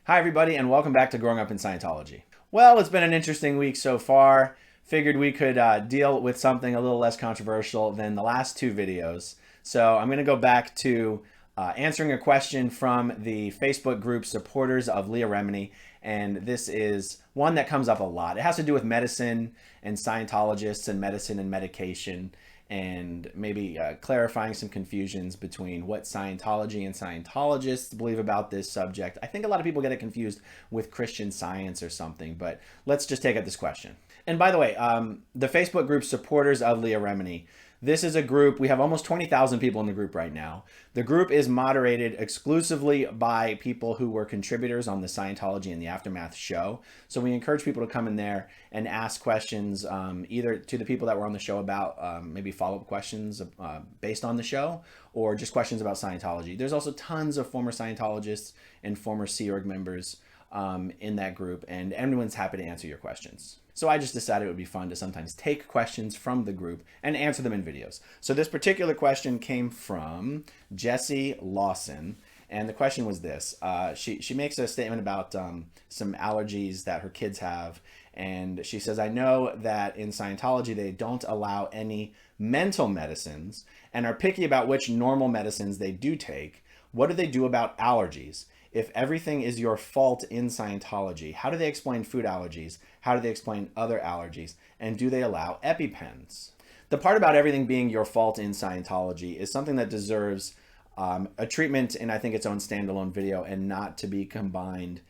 Hi, everybody, and welcome back to Growing Up in Scientology. Well, it's been an interesting week so far. Figured we could deal with something a little less controversial than the last two videos. So I'm going to go back to answering a question from the Facebook group Supporters of Leah Remini. And this is one that comes up a lot. It has to do with medicine and Scientologists and medicine and medication, and maybe clarifying some confusions between what Scientology and Scientologists believe about this subject. I think a lot of people get it confused with Christian Science or something, but let's just take up this question. And by the way, the Facebook group Supporters of Leah Remini, this is a group, we have almost 20,000 people in the group right now. The group is moderated exclusively by people who were contributors on the Scientology and the Aftermath show. So we encourage people to come in there and ask questions, either to the people that were on the show about maybe follow-up questions based on the show, or just questions about Scientology. There's also tons of former Scientologists and former Sea Org members in that group, and everyone's happy to answer your questions. So I just decided it would be fun to sometimes take questions from the group and answer them in videos. So this particular question came from Jessie Lawson, and the question was this. She makes a statement about some allergies that her kids have, and she says, I know that in Scientology they don't allow any mental medicines and are picky about which normal medicines they do take. What do they do about allergies? If everything is your fault in Scientology, how do they explain food allergies? How do they explain other allergies? And do they allow EpiPens? The part about everything being your fault in Scientology is something that deserves a treatment in, I think, its own standalone video, and not to be combined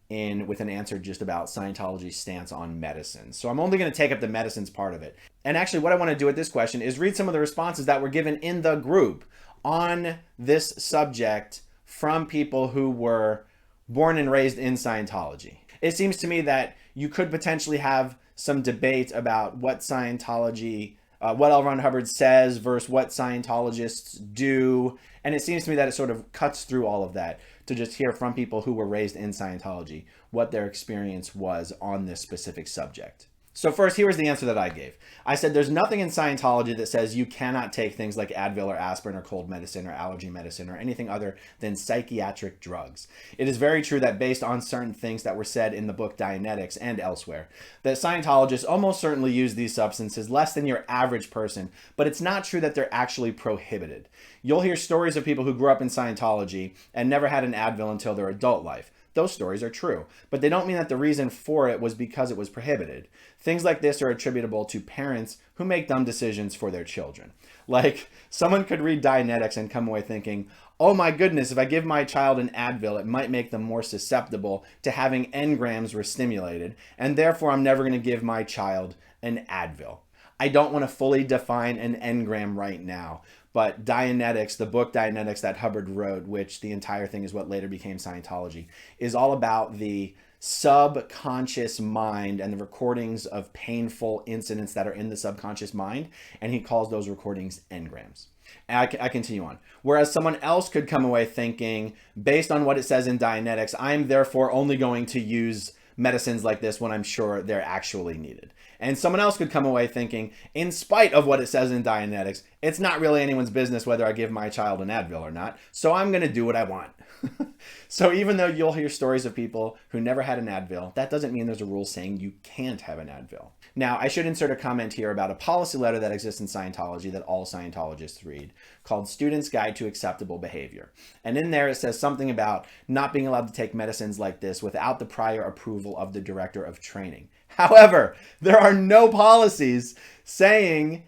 in with an answer just about Scientology's stance on medicine. So I'm only going to take up the medicines part of it. And actually what I want to do with this question is read some of the responses that were given in the group on this subject from people who were born and raised in Scientology. It seems to me that you could potentially have some debate about what Scientology, what L. Ron Hubbard says versus what Scientologists do. And it seems to me that it sort of cuts through all of that to just hear from people who were raised in Scientology what their experience was on this specific subject. So first, here was the answer that I gave. I said there's nothing in Scientology that says you cannot take things like Advil or aspirin or cold medicine or allergy medicine or anything other than psychiatric drugs. It is very true that based on certain things that were said in the book Dianetics and elsewhere, that Scientologists almost certainly use these substances less than your average person, but it's not true that they're actually prohibited. You'll hear stories of people who grew up in Scientology and never had an Advil until their adult life. Those stories are true, but they don't mean that the reason for it was because it was prohibited. Things like this are attributable to parents who make dumb decisions for their children. Like, someone could read Dianetics and come away thinking, oh my goodness, if I give my child an Advil, it might make them more susceptible to having engrams restimulated, and therefore I'm never going to give my child an Advil. I don't want to fully define an engram right now, but Dianetics, the book Dianetics that Hubbard wrote, which the entire thing is what later became Scientology, is all about the subconscious mind and the recordings of painful incidents that are in the subconscious mind, and he calls those recordings engrams. And I continue on. Whereas someone else could come away thinking, based on what it says in Dianetics, I'm therefore only going to use medicines like this when I'm sure they're actually needed. And someone else could come away thinking, in spite of what it says in Dianetics, it's not really anyone's business whether I give my child an Advil or not, so I'm going to do what I want. So even though you'll hear stories of people who never had an Advil, that doesn't mean there's a rule saying you can't have an Advil. Now, I should insert a comment here about a policy letter that exists in Scientology that all Scientologists read, called Student's Guide to Acceptable Behavior. And in there it says something about not being allowed to take medicines like this without the prior approval of the director of training. However, there are no policies saying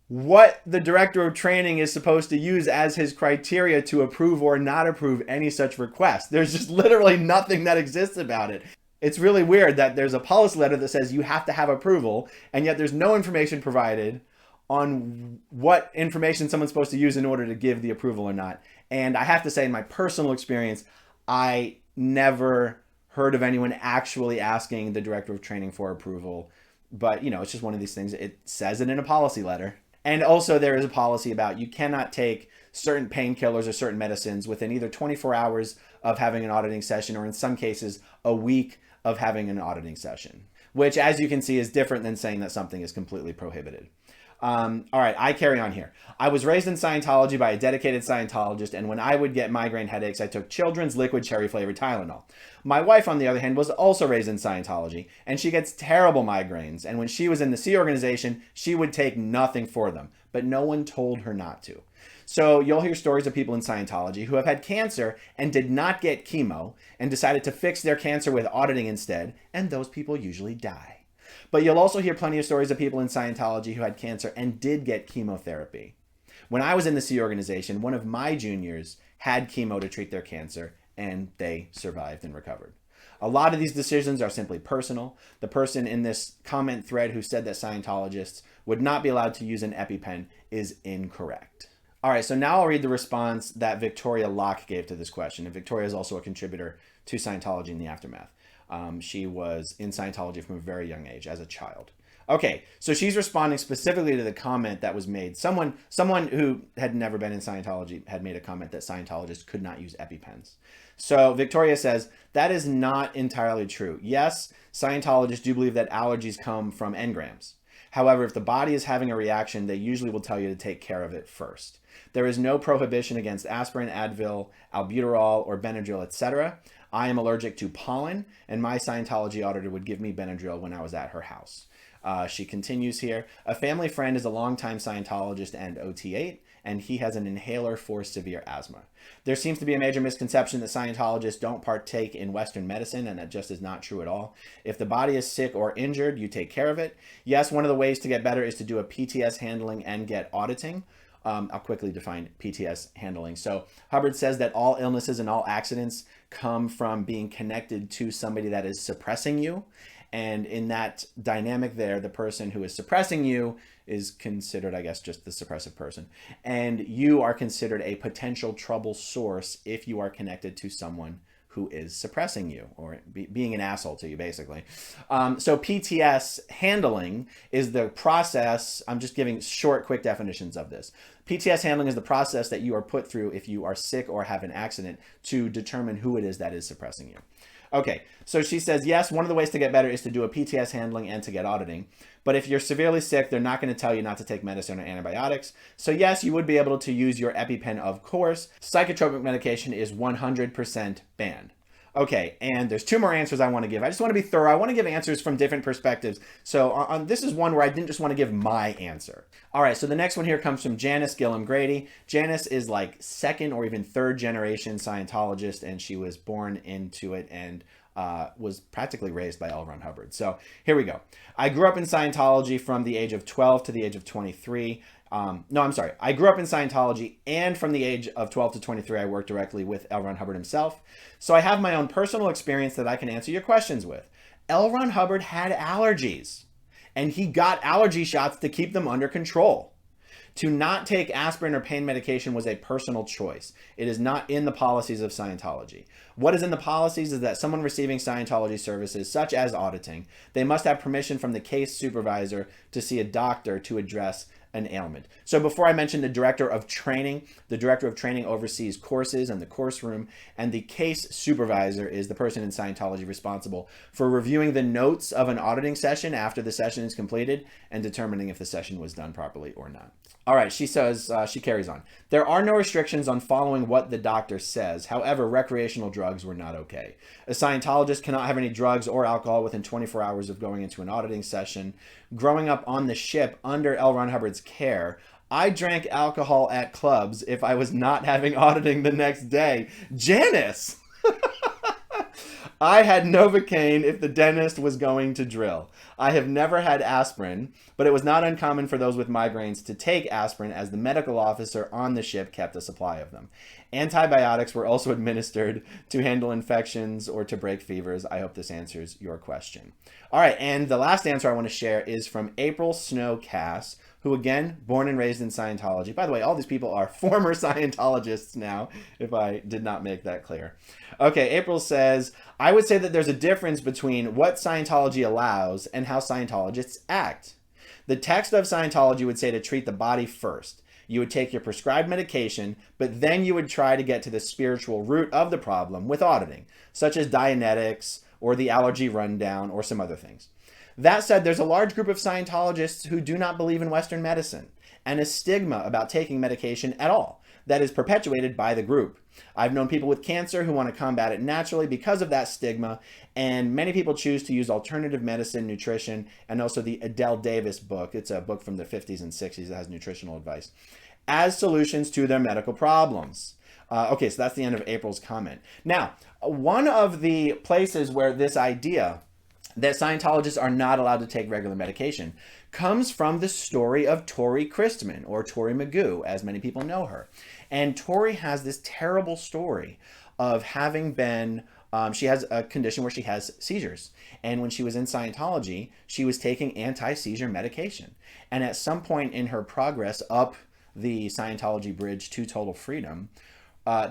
what the director of training is supposed to use as his criteria to approve or not approve any such request. There's just literally nothing that exists about it. It's really weird that there's a policy letter that says you have to have approval, and yet there's no information provided on what information someone's supposed to use in order to give the approval or not. And I have to say, in my personal experience, I never heard of anyone actually asking the director of training for approval. But, you know, it's just one of these things. It says it in a policy letter. And also there is a policy about you cannot take certain painkillers or certain medicines within either 24 hours of having an auditing session, or in some cases, a week of having an auditing session, which, as you can see, is different than saying that something is completely prohibited. All right, I carry on here. I was raised in Scientology by a dedicated Scientologist, and when I would get migraine headaches, I took children's liquid cherry-flavored Tylenol. My wife, on the other hand, was also raised in Scientology, and she gets terrible migraines, and when she was in the Sea Organization, she would take nothing for them, but no one told her not to. So you'll hear stories of people in Scientology who have had cancer and did not get chemo and decided to fix their cancer with auditing instead, and those people usually die. But you'll also hear plenty of stories of people in Scientology who had cancer and did get chemotherapy. When I was in the Sea Organization, one of my juniors had chemo to treat their cancer, and they survived and recovered. A lot of these decisions are simply personal. The person in this comment thread who said that Scientologists would not be allowed to use an EpiPen is incorrect. All right, so now I'll read the response that Victoria Locke gave to this question. And Victoria is also a contributor to Scientology in the Aftermath. She was in Scientology from a very young age as a child. Okay, so she's responding specifically to the comment that was made. Someone who had never been in Scientology had made a comment that Scientologists could not use EpiPens. So Victoria says, that is not entirely true. Yes, Scientologists do believe that allergies come from engrams. However, if the body is having a reaction, they usually will tell you to take care of it first. There is no prohibition against aspirin, Advil, albuterol, or Benadryl, etc. I am allergic to pollen, and my Scientology auditor would give me Benadryl when I was at her house. She continues here. A family friend is a longtime Scientologist and OT8, and he has an inhaler for severe asthma. There seems to be a major misconception that Scientologists don't partake in Western medicine, and that just is not true at all. If the body is sick or injured, you take care of it. Yes, one of the ways to get better is to do a PTS handling and get auditing. I'll quickly define PTS handling. So Hubbard says that all illnesses and all accidents come from being connected to somebody that is suppressing you. And in that dynamic there, the person who is suppressing you is considered, I guess, just the suppressive person. And you are considered a potential trouble source if you are connected to someone who is suppressing you or being an asshole to you, basically. So PTS handling is the process. I'm just giving short, quick definitions of this. PTS handling is the process that you are put through if you are sick or have an accident to determine who it is that is suppressing you. Okay, so she says, yes, one of the ways to get better is to do a PTS handling and to get auditing. But if you're severely sick, they're not going to tell you not to take medicine or antibiotics. So yes, you would be able to use your EpiPen, of course. Psychotropic medication is 100% banned. Okay, and there's two more answers I want to give. I just want to be thorough. I want to give answers from different perspectives. So this is one where I didn't just want to give my answer. All right, so the next one here comes from Janice Gillum Grady. Janice is like second or even third generation Scientologist, and she was born into it and was practically raised by L. Ron Hubbard. So here we go. I grew up in Scientology from the age of 12 to the age of 23. I grew up in Scientology, and from the age of 12 to 23, I worked directly with L. Ron Hubbard himself. So I have my own personal experience that I can answer your questions with. L. Ron Hubbard had allergies, and he got allergy shots to keep them under control. To not take aspirin or pain medication was a personal choice. It is not in the policies of Scientology. What is in the policies is that someone receiving Scientology services, such as auditing, they must have permission from the case supervisor to see a doctor to address an ailment. So before I mentioned the director of training oversees courses and the course room, and the case supervisor is the person in Scientology responsible for reviewing the notes of an auditing session after the session is completed and determining if the session was done properly or not. All right, she says, she carries on. There are no restrictions on following what the doctor says. However, recreational drugs were not okay. A Scientologist cannot have any drugs or alcohol within 24 hours of going into an auditing session. Growing up on the ship under L. Ron Hubbard's care, I drank alcohol at clubs if I was not having auditing the next day. Janice! I had Novocaine if the dentist was going to drill. I have never had aspirin, but it was not uncommon for those with migraines to take aspirin as the medical officer on the ship kept a supply of them. Antibiotics were also administered to handle infections or to break fevers. I hope this answers your question. All right, and the last answer I want to share is from April Snow Cass, who, again, born and raised in Scientology. By the way, all these people are former Scientologists now, if I did not make that clear. Okay, April says, I would say that there's a difference between what Scientology allows and how Scientologists act. The text of Scientology would say to treat the body first. You would take your prescribed medication, but then you would try to get to the spiritual root of the problem with auditing, such as Dianetics or the allergy rundown or some other things. That said, there's a large group of Scientologists who do not believe in Western medicine and a stigma about taking medication at all that is perpetuated by the group. I've known people with cancer who want to combat it naturally because of that stigma, and many people choose to use alternative medicine, nutrition, and also the Adele Davis book. It's a book from the 50s and 60s that has nutritional advice as solutions to their medical problems. Okay, so that's the end of April's comment. Now, one of the places where this idea that Scientologists are not allowed to take regular medication comes from the story of Tori Christman, or Tori Magoo, as many people know her. And Tori has this terrible story of having been, she has a condition where she has seizures. And when she was in Scientology, she was taking anti-seizure medication. And at some point in her progress up the Scientology bridge to total freedom,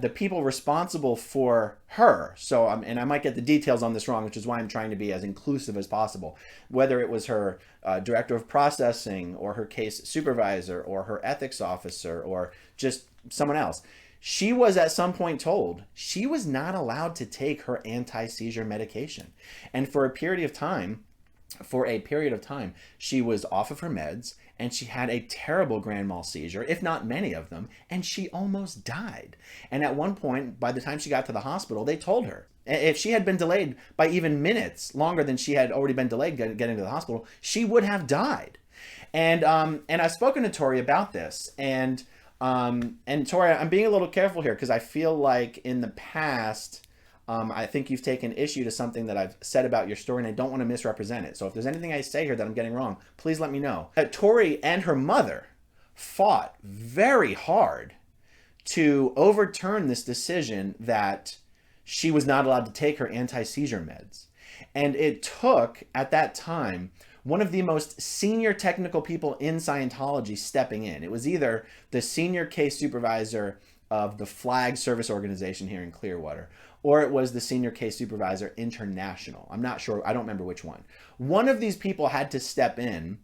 the people responsible for her, so and I might get the details on this wrong, which is why I'm trying to be as inclusive as possible, whether it was her director of processing or her case supervisor or her ethics officer or just someone else, she was at some point told she was not allowed to take her anti-seizure medication. And for a period of time, she was off of her meds, and she had a terrible grand mal seizure, if not many of them, and she almost died. And at one point, by the time she got to the hospital, they told her if she had been delayed by even minutes longer than she had already been delayed getting to the hospital, she would have died. And I've spoken to Tori about this, and Tori, I'm being a little careful here because I feel like in the past, I think you've taken issue to something that I've said about your story, and I don't want to misrepresent it. So if there's anything I say here that I'm getting wrong, please let me know. Tori and her mother fought very hard to overturn this decision that she was not allowed to take her anti-seizure meds. And it took, at that time, one of the most senior technical people in Scientology stepping in. It was either the senior case supervisor of the Flag Service Organization here in Clearwater, or it was the senior case supervisor international. I'm not sure. I don't remember which one. One of these people had to step in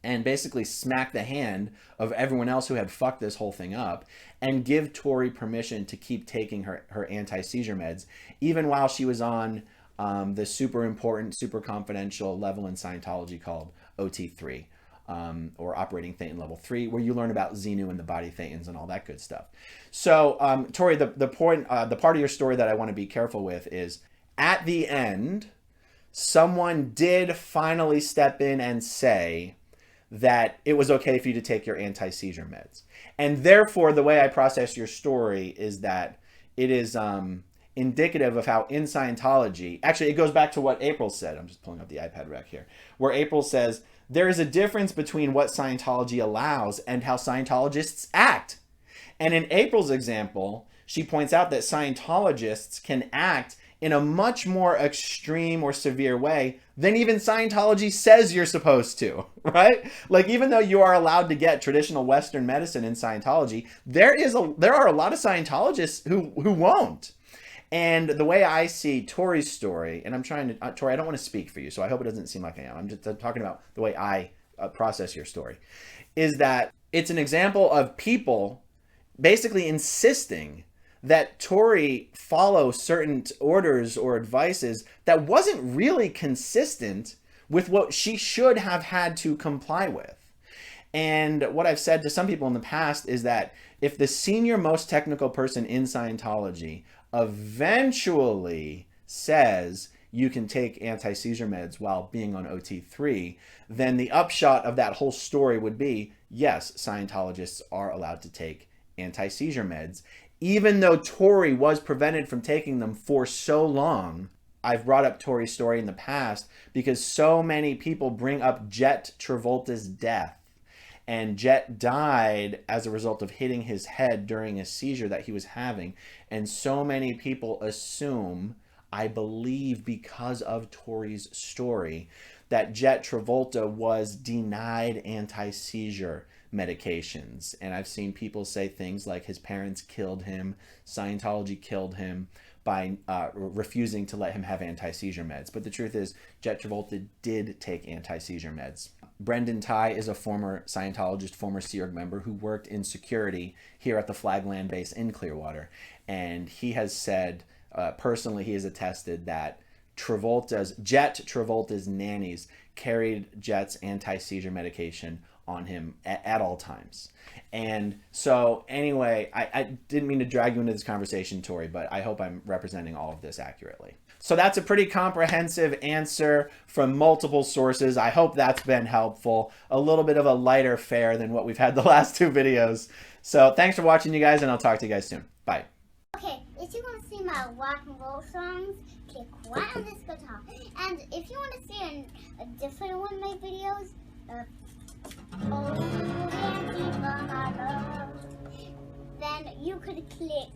and basically smack the hand of everyone else who had fucked this whole thing up and give Tori permission to keep taking her anti-seizure meds, even while she was on the super important, super confidential level in Scientology called OT3. Or operating thetan level 3, where you learn about Xenu and the body thetans and all that good stuff. So, Tori, the part of your story that I want to be careful with is, at the end, someone did finally step in and say that it was okay for you to take your anti-seizure meds. And therefore, the way I process your story is that it is indicative of how in Scientology, actually, it goes back to what April said. I'm just pulling up the iPad rec here, where April says, there is a difference between what Scientology allows and how Scientologists act. And in April's example, she points out that Scientologists can act in a much more extreme or severe way than even Scientology says you're supposed to, right? Like, even though you are allowed to get traditional Western medicine in Scientology, there are a lot of Scientologists who won't. And the way I see Tori's story, and I'm trying to, Tori, I don't want to speak for you, so I hope it doesn't seem like I am. I'm just talking about the way I process your story, is that it's an example of people basically insisting that Tori follow certain orders or advices that wasn't really consistent with what she should have had to comply with. And what I've said to some people in the past is that if the senior most technical person in Scientology eventually says you can take anti-seizure meds while being on OT3, then the upshot of that whole story would be, yes, Scientologists are allowed to take anti-seizure meds, even though Tori was prevented from taking them for so long. I've brought up Tori's story in the past because so many people bring up Jet Travolta's death. And Jet died as a result of hitting his head during a seizure that he was having. And so many people assume, I believe because of Tori's story, that Jet Travolta was denied anti-seizure medications. And I've seen people say things like his parents killed him, Scientology killed him by refusing to let him have anti-seizure meds. But the truth is, Jet Travolta did take anti-seizure meds. Brendan Ty is a former Scientologist, former Sea Org member who worked in security here at the Flag Land Base in Clearwater. And he has said, personally, he has attested that Jet Travolta's nannies carried Jet's anti-seizure medication on him at all times. And so anyway, I didn't mean to drag you into this conversation, Tori, but I hope I'm representing all of this accurately. So that's a pretty comprehensive answer from multiple sources. I hope that's been helpful. A little bit of a lighter fare than what we've had the last two videos. So thanks for watching, you guys, and I'll talk to you guys soon. Bye. Okay, if you want to see my rock and roll songs, click right on this guitar. And if you want to see a different one of my videos, then you could click